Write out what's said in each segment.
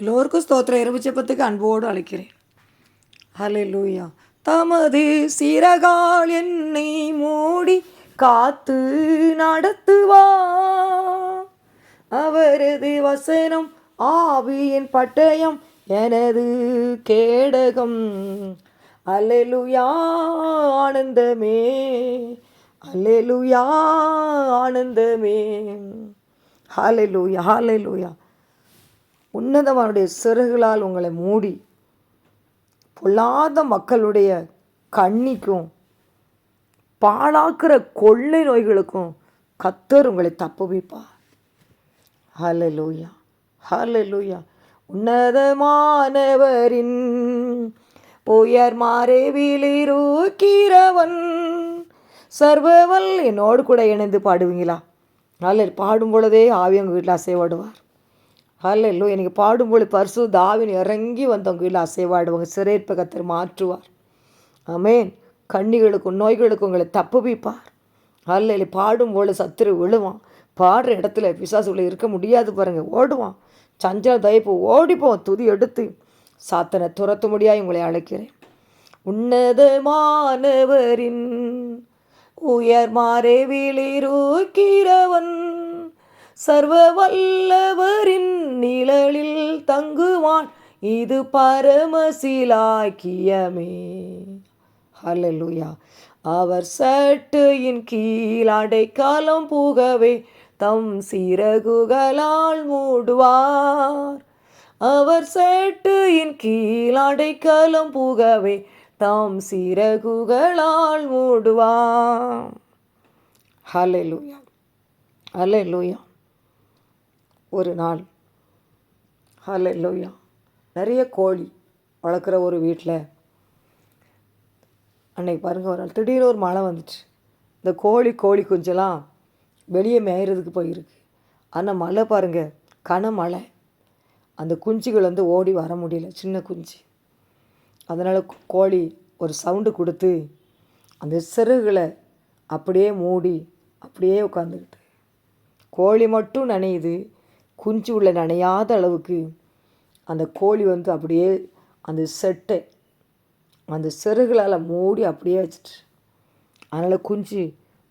எல்லோருக்கும் ஸ்தோத்திரம். இரவு ஜெபத்துக்கு அன்போடு அழைக்கிறேன். ஹல்லேலூயா. தமது சிறகால் என்னை மூடி காத்து நடத்துவா, அவரது வசனம் ஆவியின் பட்டயம் எனது கேடகம். அல்லேலூயா ஆனந்தமே, அல்லேலூயா ஆனந்தமே. ஹல்லேலூயா ஹல்லேலூயா. உன்னதவனுடைய சிறகுகளால் உங்களை மூடி பொல்லாத மக்களுடைய கண்ணிக்கும் பாழாக்குற கொள்ளை நோய்களுக்கும் கர்த்தர் உங்களை தப்புவிப்பார். ஹல்லேலூயா ஹல்லேலூயா. உன்னதமானவரின் உயர் மறைவில் இருக்கிறவன் சர்வவல். என்னோடு கூட இணைந்து பாடுவீங்களா? அல்ல பாடும் பொழுதே ஆவி உங்கள் வீட்டில் அசைவாடுவார். ஹல்லேலூயா. நீங்கள் பாடும்பொழுது பரிசுத்த ஆவியின் இறங்கி வந்தவங்க வீட்டில் அசைவாடுவாங்க. சிறையிருப்பை கர்த்தர் மாற்றுவார். ஆமென். கண்ணிகளுக்கும் நோய்களுக்கும் உங்களை தப்புவிப்பார். ஹல்லேலூயா. பாடும்பொழுது சத்துரு விழுவான். பாடுற இடத்துல பிசாசுகளை இருக்க முடியாது பாருங்கள், ஓடுவான். சஞ்சல தயப்பு ஓடிப்போம். துதி எடுத்து சாத்தனை துரத்த முடியாது உங்களை அழைக்கிறேன். உன்னதமானவரின் உயர் மறைவில் இருக்கிறவன் சர்வ வல்லவரின் நிழலில் தங்குவான், இது பரமசிலாக்கியமே. ஹல்லேலூயா. அவர் சட்டையின் கீழ் அடைக்கலம் புகவே தம் சிறகுகளால் மூடுவார். அவர் சட்டையின் கீழ் அடைக்கலம் புகவே தம் சிறகுகளால் மூடுவார். ஹல்லேலூயா ஹல்லேலூயா. ஒரு நாள் ஹல்லேலூயா நிறைய கோழி வளர்க்குற ஒரு வீட்டில் அன்னைக்கு பாருங்கள், ஒரு நாள் திடீர்னு ஒரு மழை வந்துச்சு. இந்த கோழி குஞ்செல்லாம் வெளியே மேய்கிறதுக்கு போயிருக்கு. ஆனால் மழை பாருங்கள், கனமழை. அந்த குஞ்சுகள் ஓடி வர முடியல, சின்ன குஞ்சு. அதனால் கோழி ஒரு சவுண்டு கொடுத்து அந்த சிறகுகளை அப்படியே மூடி அப்படியே உட்காந்துக்கிட்டு. கோழி மட்டும் நனையுது, குஞ்சு உள்ள நனையாத அளவுக்கு அந்த கோழி அப்படியே அந்த செட்டை அந்த சிறகுகளால் மூடி அப்படியே வச்சிட்டு, அதனால் குஞ்சு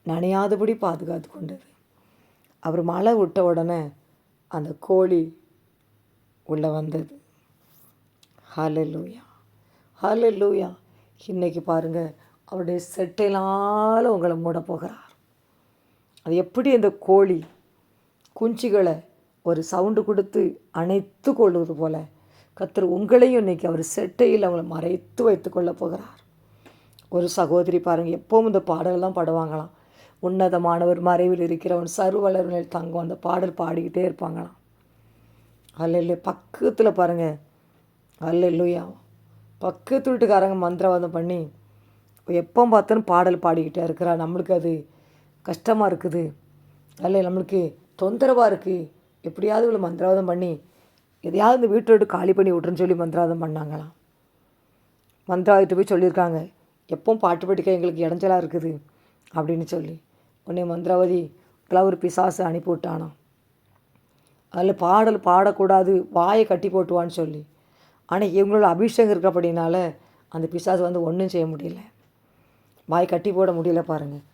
நனையாதபடி பாதுகாத்து கொண்டது. அவர் மழை விட்ட உடனே அந்த கோழி உள்ளே வந்தது. ஹல்லேலூயா ஹல்லேலூயா. இன்றைக்கி பாருங்கள், அவருடைய செட்டையினால் உங்களை மூட போகிறார். அது எப்படி அந்த கோழி குஞ்சுகளை ஒரு சவுண்டு கொடுத்து அணைத்து கொள்வது போல கர்த்தர் உங்களையும் இன்றைக்கி அவர் செட்டையில் அவங்களை மறைத்து வைத்து கொள்ள போகிறார். ஒரு சகோதரி பாருங்கள், எப்போவும் இந்த பாடலெல்லாம் பாடுவாங்களாம். உன்னதமானவர் மறைவில் இருக்கிறவன் சர்வவல்லவரில் தங்கும், அந்த பாடல் பாடிக்கிட்டே இருப்பாங்களாம். அல்ல பக்கத்தில் பாருங்கள், அல்லேலூயா, பக்கத்து வீட்டுக்காரங்க மந்திரவாதம் பண்ணி எப்போ பார்த்தாலும் பாடல் பாடிக்கிட்டே இருக்கிறா. நம்மளுக்கு அது கஷ்டமாக இருக்குது, அல்ல நம்மளுக்கு தொந்தரவாக இருக்குது. எப்படியாவது இவ்வளோ மந்திரவாதம் பண்ணி எதையாவது இந்த வீட்டை விட்டு காலி பண்ணி விட்ருன்னு சொல்லி மந்திரவாதம் பண்ணாங்களாம். மந்திரவாதிட்டு போய் சொல்லியிருக்காங்க, எப்பவும் பாட்டு படிக்க எங்களுக்கு இடைஞ்சலாக இருக்குது அப்படின்னு சொல்லி. உடனே மந்திரவாதி இப்போலாம் ஒரு பிசாசு அனுப்பி விட்டானோ, அதில் பாடல் பாடக்கூடாது, வாயை கட்டி போட்டுவான்னு சொல்லி. ஆனால் இவங்களோட அபிஷேகம் இருக்க அப்படின்னால அந்த பிசாசு ஒன்றும் செய்ய முடியல, வாய் கட்டி போட முடியல. பாருங்கள்,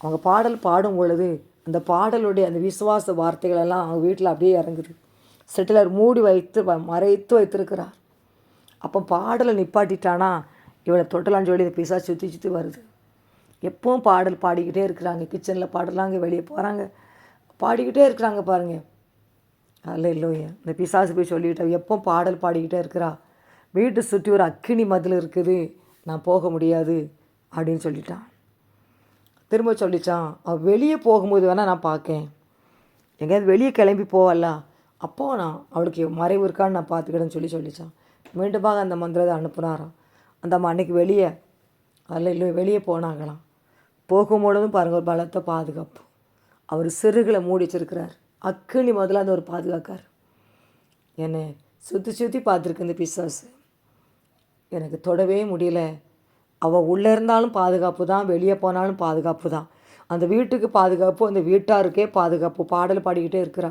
அவங்க பாடல் பாடும் பொழுது அந்த பாடலுடைய அந்த விசுவாச வார்த்தைகளெல்லாம் அவங்க வீட்டில் அப்படியே இறங்குது. செட்டிலர் மூடி வைத்து மறைத்து வைத்திருக்கிறார். அப்போ பாடலை நிப்பாட்டிட்டானா இவளை தொட்டலான்னு சொல்லி இந்த பிசாசு சுற்றி சுற்றி வருது. எப்பவும் பாடல் பாடிக்கிட்டே இருக்கிறாங்க. கிச்சனில் பாடலாங்க, வெளியே போகிறாங்க, பாடிக்கிட்டே இருக்கிறாங்க பாருங்கள். அல்லேலூயா. இந்த பிசாசு போய் சொல்லிக்கிட்டா, எப்போ பாடல் பாடிக்கிட்டே இருக்கிறா, வீட்டை சுற்றி ஒரு அக்கினி மதில் இருக்குது, நான் போக முடியாது அப்படின்னு சொல்லிட்டான். திரும்ப சொல்லிச்சான், அவள் வெளியே போகும்போது வேணால் நான் பார்க்கேன், எங்கேயாவது வெளியே கிளம்பி போவல்ல, அப்போது நான் அவளுக்கு மறைவு இருக்கான்னு நான் பார்த்துக்கிட்டேன்னு சொல்லிச்சான். மீண்டுமாக அந்த மந்திரத்தை அனுப்புனாராம். அந்த அம்மா அன்றைக்கி வெளியே வெளியே போனாங்களாம். போகும்பொழுதும் பாருங்கள், ஒரு பலத்தை பாதுகாப்பு. அவர் சிறுகளை மூடி வச்சிருக்கிறார். அக்கினி முதல்ல அந்த ஒரு பாதுகாக்கார். என்னை சுற்றி சுற்றி பார்த்துருக்கு இந்த பிசாசு, எனக்கு தொடவே முடியல. அவள் உள்ளே இருந்தாலும் பாதுகாப்பு தான், வெளியே போனாலும் பாதுகாப்பு தான். அந்த வீட்டுக்கு பாதுகாப்பு, அந்த வீட்டாருக்கே பாதுகாப்பு. பாடல் பாடிக்கிட்டே இருக்கிறா,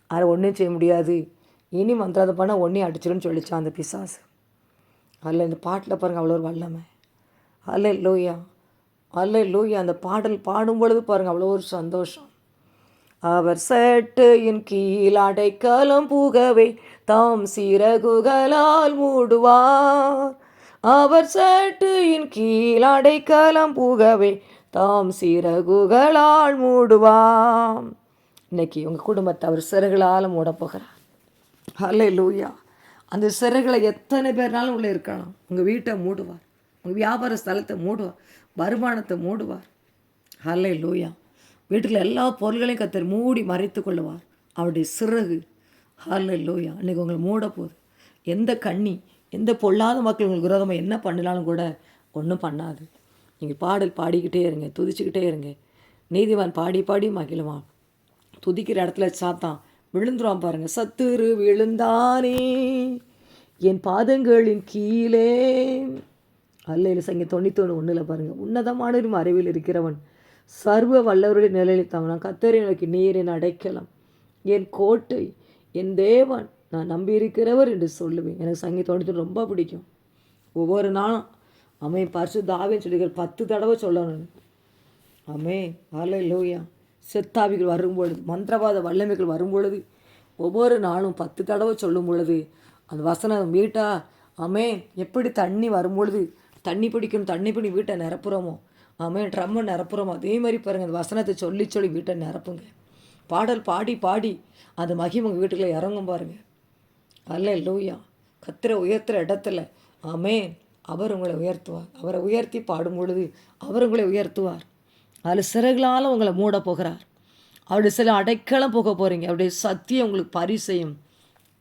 அதை ஒன்றும் செய்ய முடியாது, இனி மந்திராத பண்ண ஒன்றே அடிச்சிடுன்னு சொல்லிச்சான் அந்த பிசாசு. அதில் இந்த பாட்டில் பாருங்கள் அவ்வளோ ஒரு வல்லமை. அல்லேலூயா, அல்லேலூயா. அந்த பாடல் பாடும் பொழுது பாருங்கள் அவ்வளோ ஒரு சந்தோஷம். அவர் சட்டையின் கீழ் அடைக்கலம் புகவே தாம் சிறகுகளால் மூடுவார். அவர் சட்டையின் கீழ் அடைக்கலம் புகவே தாம் சிறகுகளால் மூடுவார். இன்னைக்கு உங்கள் குடும்பத்தை அவர் சிறகுகளால் மூடப்போகிறார். அல்லேலூயா. அந்த சிறகுகளை எத்தனை பேர்னாலும் உள்ளே இருக்கலாம். உங்கள் வீட்டை மூடுவார், உங்கள் வியாபார ஸ்தலத்தை மூடுவார், வருமானத்தை மூடுவார். அல்லேலூயா. வீட்டில் எல்லா பொருள்களையும் கர்த்தர் மூடி மறைத்து கொள்ளுவார் அவருடைய சிறகு. அல்லேலூயா. அன்றைக்கி உங்களை மூட போகுது. எந்த கண்ணி, எந்த பொல்லாத மக்கள் உங்களுக்கு விரோதமாக என்ன பண்ணினாலும் கூட ஒன்றும் பண்ணாது. நீங்கள் பாடல் பாடிக்கிட்டே இருங்க, துதிச்சுக்கிட்டே இருங்க. நீதிவான் பாடி பாடி மகிழுவான். துதிக்கிற இடத்துல சாத்தான் விழுந்துருவான் பாருங்கள். சத்துரு விழுந்தானே என் பாதங்களின் கீழே. அல்லேலூயா. சங்கீதம் 91:1 பாருங்கள். உன்னதமான அறிவில் இருக்கிறவன் சர்வ வல்லவருடைய நிலையில்தான் நான் கர்த்தரை நோக்கி நீரின் அடைக்கலம், என் கோட்டை, என் தேவன், நான் நம்பியிருக்கிறவர் என்று சொல்லுவேன். எனக்கு சங்கீதம் 91 ரொம்ப பிடிக்கும். ஒவ்வொரு நாளும் பரிசுத்த ஆவின்னு சொல்லிக்கிற 10 தடவை சொல்லணும். அல்லேலூயா. செத்தாவிகள் வரும்பொழுது, மந்திரவாத வல்லமைகள் வரும்பொழுது ஒவ்வொரு நாளும் 10 தடவை சொல்லும் பொழுது அந்த வசனம் வீட்டா எப்படி தண்ணி வரும்பொழுது தண்ணி பிடிக்கணும், தண்ணி பிடி வீட்டை நிரப்புகிறோமோ, ட்ரம்மை நிரப்புகிறோமோ, அதே மாதிரி பாருங்கள் அந்த வசனத்தை சொல்லி சொல்லி வீட்டை நிரப்புங்க. பாடல் பாடி பாடி அந்த மகிமை உங்கள் வீட்டுக்குள்ளே இறங்கும் பாருங்கள். அல்லேலூயா. கர்த்தரை உயர்த்துகிற இடத்துல அவர் உங்களை உயர்த்துவார். அவரை உயர்த்தி பாடும் பொழுது அவர் உங்களை உயர்த்துவார். அதில் சிறகுகளால் உங்களை மூட போகிறார். அவருடைய சில அடைக்கலம் போக போகிறீங்க. அவருடைய சத்தியம் உங்களுக்கு பரிசெய்யும்.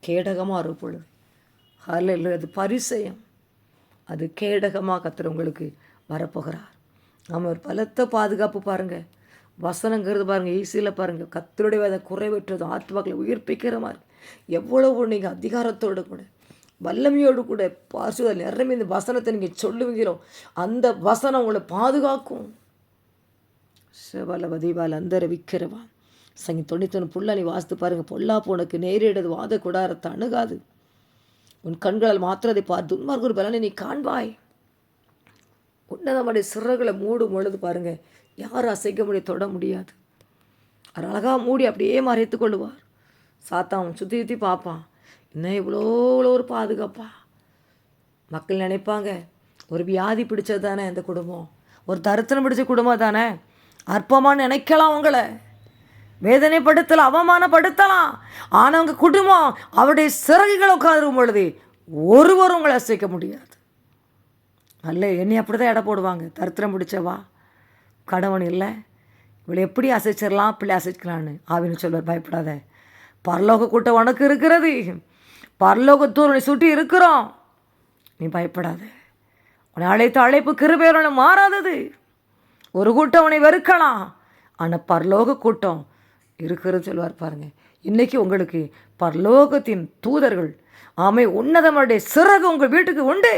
கேடகமாக இருக்கும் பொழுது அல்லேலூயா. அது பரிசெய்யும், அது கேடகமாக கர்த்தர் உங்களுக்கு வரப்போகிறார். ஒரு பலத்த பாதுகாப்பு பாருங்கள். வசனங்கிறது பாருங்கள், ஈஸியில் பாருங்கள். கர்த்தருடைய வேத குறைவற்றது ஆத்மாக்களை உயிர்ப்பிக்கிற மாதிரி எவ்வளவு நீங்கள் அதிகாரத்தோடு கூட வல்லமையோடு கூட பாசுத நிறமே இந்த வசனத்தை நீங்கள் சொல்லுவீங்களோ அந்த வசனம் உங்களை பாதுகாக்கும். சிவலவ தீபால் அந்தர விற்கிறவா. சங்கி 91 புள்ள நீ வாசித்து பாருங்கள். பொல்லாப்பு உனக்கு நேரிடது, வாத குடாரத்தை அணுகாது. உன் கண்களால் மாத்திரதை பார்த்து துன்மார்க்கு பலனை நீ காண்பாய். உன்னதமுடைய சிறகுகளை மூடும் பொழுது பாருங்கள், யாரும் அசைக்க முடிய தொட முடியாது. அவர் அழகாக மூடி அப்படியே மறைத்து கொள்ளுவார். சாத்தான் சுற்றி சுற்றி பார்ப்பான், இன்னும் இவ்வளோ ஒரு பாதுகாப்பா. மக்கள் நினைப்பாங்க ஒரு வியாதி பிடிச்சது தானே இந்த குடும்பம், ஒரு தரித்திரம் பிடிச்ச குடும்பம் தானே, அற்பமாக நினைக்கலாம், உங்களை வேதனைப்படுத்தலாம், அவமானப்படுத்தலாம். ஆனால் அவங்க குடும்பம் அவருடைய சிறகுகளை உட்காரும் பொழுது ஒருவரும் உங்களை அசைக்க முடியாது. என்னை அப்படி தான் எடை போடுவாங்க. தரித்திரம் பிடிச்சவா, கணவன் இல்லை, இவளை எப்படி அசைச்சிடலாம், பிள்ளை அசைக்கலான்னு ஆவின்னு சொல்வார். பயப்படாத, பரலோக கூட்டம் உனக்கு இருக்கிறது, பரலோகத்தூர் உன்னை சுற்றி இருக்கிறோம், நீ பயப்படாத. உன்னை அழைத்த அழைப்பு கிருபையோட மாறாதது. ஒரு கூட்டம் உன்னை வெறுக்கலாம், ஆனால் பரலோக கூட்டம் இருக்கிறது சொல்வார் பாருங்கள். இன்றைக்கி உங்களுக்கு பரலோகத்தின் தூதர்கள் உன்னதமுடைய சிறகு உங்கள் வீட்டுக்கு உண்டு.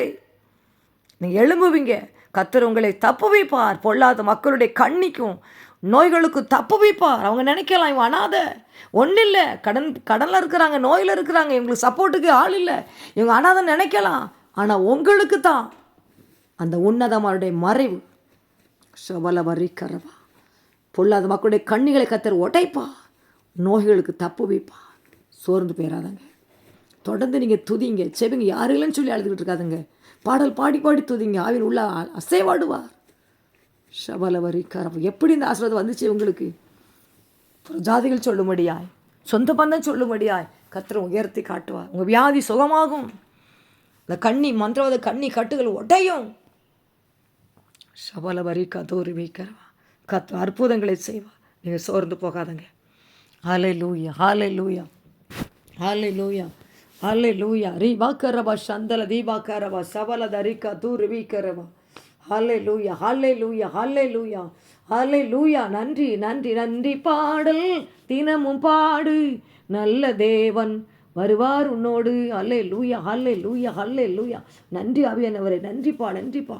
நீங்கள் எழும்புவீங்க. கர்த்தர் உங்களை தப்பு வைப்பார். பொல்லாத மக்களுடைய கண்ணிக்கும் நோய்களுக்கும் தப்பு வைப்பார். அவங்க நினைக்கலாம் இவன் அனாத, ஒன்றும் இல்லை, கடனில் இருக்கிறாங்க, நோயில் இருக்கிறாங்க, இவங்களுக்கு சப்போர்ட்டுக்கு ஆள் இல்லை, இவங்க அனாதை நினைக்கலாம். ஆனால் உங்களுக்கு தான் அந்த உன்னதமாருடைய மறைவு. சபல வரிக்கரவா. பொல்லாத மக்களுடைய கண்ணிகளை கர்த்தர் உடைப்பா, நோய்களுக்கு தப்பு வைப்பா. சோர்ந்து போயிடாதங்க. தொடர்ந்து நீங்கள் துதிங்க, செவிங்க. யாரும் இல்லைன்னு சொல்லி அழுதுகிட்டு இருக்காதுங்க. பாடல் பாடி பாடி துதிங்க. ஆவின் உள்ள அசைவாடுவார். சபல வரிக்கரவா. எப்படி இந்த ஆசீர்வாதம் வந்துச்சு உங்களுக்கு? ஜாதிகள் சொல்லும்படியாய், சொந்த பந்தம் சொல்லும்படியாய் கர்த்தர் உயர்த்தி காட்டுவார். உங்கள் வியாதி சுகமாகும். இந்த மந்திரவாத கண்ணி கட்டுகள் உடையும். சபல வரிக்கா தோறி வைக்கிறவா. அற்புதங்களை செய்வா. நீங்கள் சோர்ந்து போகாதங்க. ஹல்லேலூயா, ஹல்லேலூயா, ஹல்லேலூயா, ஹல்லேலூயா. ரீபாக்கரவா சந்தல தீபாக்கரவா சபல தரிக்கா தூரி வீக்கரவா. ஹல்லேலூயா, ஹல்லேலூயா, ஹல்லேலூயா, ஹல்லேலூயா. நன்றி, நன்றி, நன்றி. பாடல் தினமும் பாடு, நல்ல தேவன் வருவார் உன்னோடு. ஹல்லேலூயா, ஹல்லேலூயா, ஹல்லேலூயா. நன்றி ஆவியானவரே, நன்றிப்பா, நன்றிப்பா.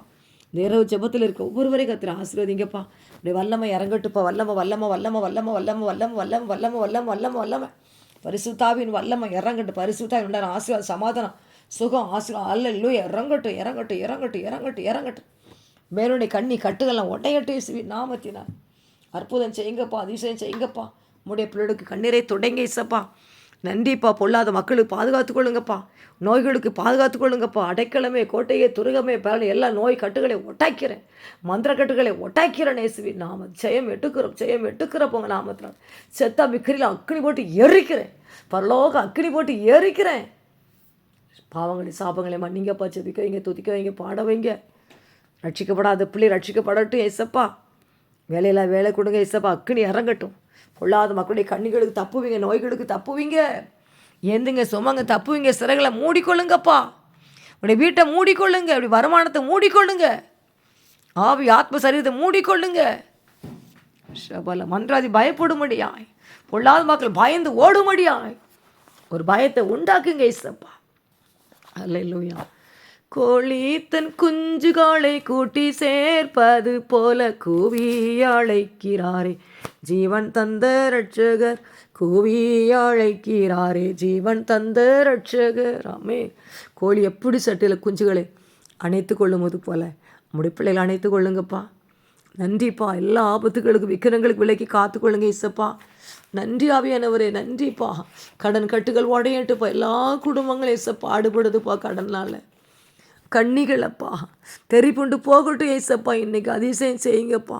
இந்த இரவு ஜெபத்தில் இருக்க ஒவ்வொருவரையும் கர்த்தர் ஆசீர்வதிங்கப்பா. அப்படியே வல்லமை இறங்கட்டுப்பா. வல்லமை, வல்லமை, வல்லமை, வல்லமை, வல்லமை, வல்லமை, வல்லமை, வல்லமை, வல்லமை, வல்லமை, வல்லமை. பரிசுத்தாவின் வல்லமை இறங்கட்டும். பரிசுத்தாவின் உண்டான ஆசீர்வாதம், சமாதானம், சுகம், ஆசீர்வாதம் அல்லேலூயா இறங்கட்டும், இறங்கட்டும், இறங்கட்டும், இறங்கட்டும், இறங்கட்டும். மேலுடைய கண்ணி கட்டுகள்லாம் உடையட்டும் இயேசுவின் நாமத்தினால். அற்புதம் செய்யுங்கப்பா, அதிசயம் செய்யுங்கப்பா. உம்முடைய பிள்ளைகளுக்கு கண்ணீரை தொடங்க இசப்பா. நன்றிப்பா. பொல்லாத மக்களுக்கு பாதுகாத்து கொள்ளுங்கப்பா. நோய்களுக்கு பாதுகாத்து கொள்ளுங்கப்பா. அடைக்கலமே, கோட்டையே, துருகமே, பேரலை எல்லா நோய் கட்டுகளை ஒட்டாக்கிறேன். மந்திர கட்டுகளை ஒட்டாக்கிறேன் இயேசுவின் நாம. ஜெயம் எட்டுக்கிறோம், ஜெயம் எட்டுக்கிறப்போ உங்கள் நாமத்தினால். செத்தா மிக்கிரியில் அக்கினி போட்டு எரிக்கிறேன். பரலோக அக்கினி போட்டு எரிக்கிறேன். பாவங்களை சாபங்களை மன்னிங்கப்பா. செபிக்க வைங்க, துதிக்க வைங்க, பாட வைங்க. ரட்சிக்கப்படாத பிள்ளை ரட்சிக்கப்படட்டும் ஏசப்பா. வேலையில் வேலை கொடுங்க ஏசப்பா. அக்கினி இறங்கட்டும். பொல்லாத மக்களுடைய கண்ணிகளுக்கு தப்புவீங்க, நோய்களுக்கு தப்புவீங்க, ஏந்துங்க சுமங்க தப்புவீங்க. சிறைகளை மூடிக்கொள்ளுங்கப்பா. உடைய வீட்டை மூடிக்கொள்ளுங்க. அப்படி வருமானத்தை மூடிக்கொள்ளுங்க. ஆவி ஆத்ம சரீரத்தை மூடிக்கொள்ளுங்க. ஷபல மன்றாதி பயப்படும்படியாய், பொல்லாத மக்கள் பயந்து ஓடும்படியாய் ஒரு பயத்தை உண்டாக்குங்க ஏசப்பா. அல்லேலூயா. கோழி தன் குஞ்சுகளை கூட்டி சேர்ப்பது போல கூவி அழைக்கிறாரே ஜீவன் தந்த ரட்சகர். கூவி அழைக்கிறாரே ஜீவன் தந்த ரட்சகர். ஆமே. கோழி எப்படி சட்டியில் குஞ்சுகளை அணைத்து கொள்ளும்போது போல நம்முடைய பிள்ளைகளை அணைத்து கொள்ளுங்கப்பா. நன்றிப்பா. எல்லா ஆபத்துகளுக்கு விக்கிரங்களுக்கு விலைக்கு காத்துக்கொள்ளுங்க இசப்பா. நன்றி ஆவியானவரே, நன்றிப்பா. கடன் கட்டுகள் உடையட்டுப்பா. எல்லா குடும்பங்களும் இசப்பா பாடுபடுதுப்பா கடனால். கண்ணிகளப்பா தெரிப்புண்டு போகட்டும் ஏசப்பா. இன்றைக்கி அதிசயம் செய்யுங்கப்பா.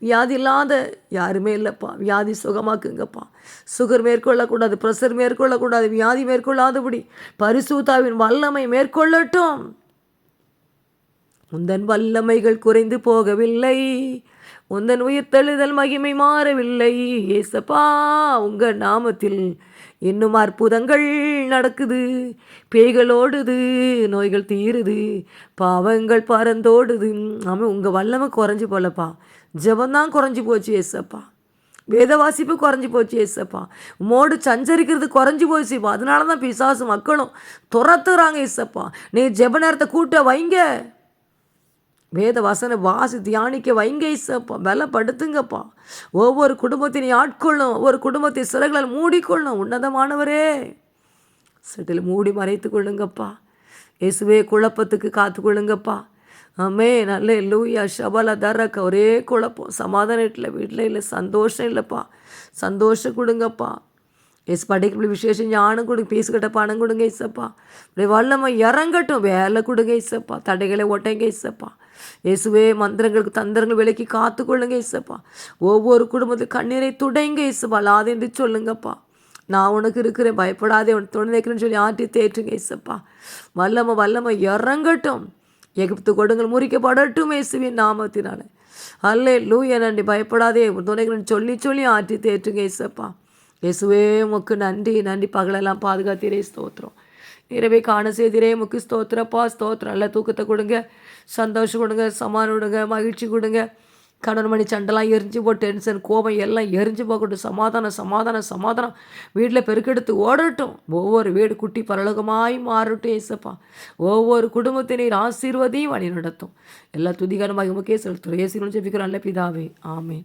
வியாதி இல்லாத யாருமே இல்லைப்பா. வியாதி சுகமாக்குங்கப்பா. சுகர் மேற்கொள்ளக்கூடாது, ப்ரெஷர் மேற்கொள்ளக்கூடாது, வியாதி மேற்கொள்ளாதபடி பரிசுத்தாவின் வல்லமை மேற்கொள்ளட்டும். உந்தன் வல்லமைகள் குறைந்து போகவில்லை, உந்தன் உயிர்த்தெழுதல் மகிமை மாறவில்லை ஏசப்பா. உங்கள் நாமத்தில் இன்னும் அற்புதங்கள் நடக்குது. பேய்கள் ஓடுது, நோய்கள் தீருது, பாவங்கள் பறந்தோடுது. ஆமாம். உங்கள் வல்லமை குறைஞ்சி போலப்பா. ஜெபந்தான் குறைஞ்சி போச்சு ஏசப்பா. வேத வாசிப்பு குறைஞ்சி போச்சு ஏசப்பா. உம்மோடு சஞ்சரிக்கிறது குறைஞ்சி போச்சுப்பா. அதனால தான் பிசாசு மக்களும் துரத்துறாங்க ஏசப்பா. நீ ஜெப நேரத்தை கூட்ட வைங்க. வேத வசன வாசி தியானிக்க வைங்க இசப்பா. பலப்படுத்துங்கப்பா. ஒவ்வொரு குடும்பத்தினை ஆட்கொள்ளும், ஒவ்வொரு குடும்பத்தை சிறைகளால் மூடிக்கொள்ளும். உன்னதமானவரே சிட்டில் மூடி மறைத்து கொள்ளுங்கப்பா. இயேசுவே குழப்பத்துக்கு காத்து கொள்ளுங்கப்பா. ஆமே. நல்ல லூயா ஷபல தரக்க ஒரே குழப்பம். சமாதானம் இல்லை, வீட்டில் இல்லை, சந்தோஷம் இல்லைப்பா. சந்தோஷம் கொடுங்கப்பா. எஸ் படிக்க விசேஷம் ஞானம் கொடுங்க. பேசுகிட்ட பணம் கொடுங்க இசப்பா. இப்படி வல்லமை இறங்கட்டும். வேலை கொடுங்க இசப்பா. தடைகளை ஒட்டைங்க இசப்பா. இயேசுவே மந்திரங்களுக்கு தந்திரங்கள் விலைக்கு காத்துக்கொள்ளுங்க இசப்பா. ஒவ்வொரு குடும்பத்துக்கு கண்ணீரை துடைங்க இசப்பா. அல்லாது என்று சொல்லுங்கப்பா. நான் உனக்கு இருக்கிறேன், பயப்படாதே, உனக்கு துணை நிற்கிறேன்னு சொல்லி ஆட்டி தேற்றுங்க இசப்பா. வல்லமை இறங்கட்டும். எகிப்து கொடுங்கள் முறிக்கப்படட்டும் இயேசுவின் நாமத்தினால. அல்லேலூயா. நன்றி. பயப்படாதே, துணைகிறேன்னு சொல்லி ஆட்டி தேற்றுங்க இசப்பா. இயேசுவே உமக்கு நன்றி. பகலெல்லாம் பாதுகாத்தீரே, ஸ்தோத்திரம். இரவே காண செய்திரே, முக்கு ஸ்தோத்திரப்பா. ஸ்தோத்திரம். நல்ல தூக்கத்தை கொடுங்க, சந்தோஷம் கொடுங்க, சமாதானம் கொடுங்க, மகிழ்ச்சி கொடுங்க. கணவன் மணி சண்டெல்லாம் எரிஞ்சு போ, டென்ஷன் கோபம் எல்லாம் எரிஞ்சு போகட்டும். சமாதானம் வீட்டில் பெருக்கெடுத்து ஓடட்டும். ஒவ்வொரு வீடு குட்டி பரலோகமாய் மாறட்டும் ஏசப்பா. ஒவ்வொரு குடும்பத்தினர் ஆசீர்வதியும் வழி நடத்தும். எல்லா துதிகாரமாக உமக்கே செலுத்துகிறோம். இயேசுவின் ஜெபிக்கிறோம் நல்ல பிதாவே, ஆமென்.